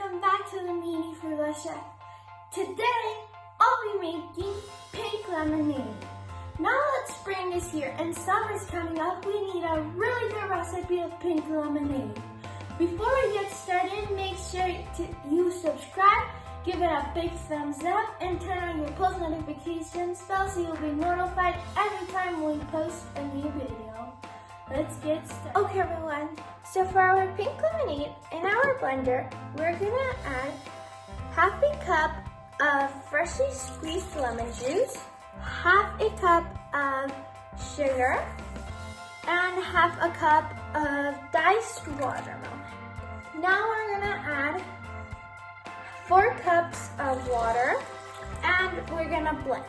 welcome back to the Mini Frugal Chef. Today, I'll be making pink lemonade. Now that spring is here and summer's coming up, we need a really good recipe of pink lemonade. Before we get started, make sure you subscribe, give it a big thumbs up, and turn on your post notifications bell so you'll be notified every time we post a new video. Let's get started. Okay everyone, so for our pink lemonade, in our blender, we're gonna add half a cup of freshly squeezed lemon juice, half a cup of sugar, and half a cup of diced watermelon. Now we're gonna add 4 cups of water, and we're gonna blend.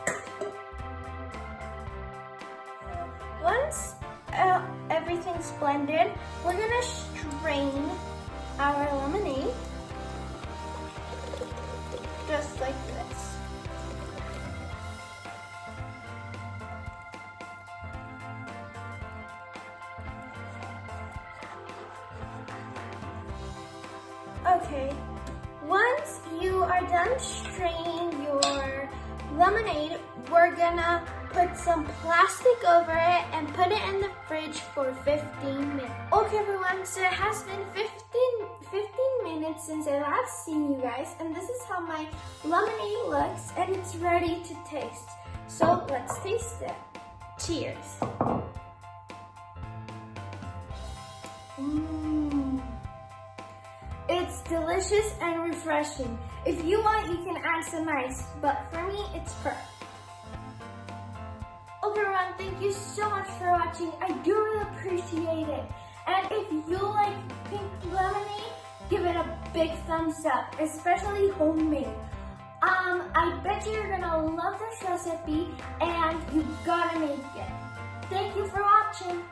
Once everything's blended, we're gonna strain our lemonade just like this. Okay, once you are done straining your lemonade, we're gonna put some plastic over it and put it in the fridge for 15 minutes. Okay everyone, so it has been 15 minutes since I last seen you guys, and this is how my lemonade looks, and it's ready to taste. So let's taste it. Cheers. It's delicious and refreshing. If you want, you can add some ice, but for me, it's perfect. Okay everyone, thank you so much for watching. I do really appreciate it. And if you like pink lemonade, give it a big thumbs up, especially homemade. I bet you're gonna love this recipe and you gotta make it. Thank you for watching.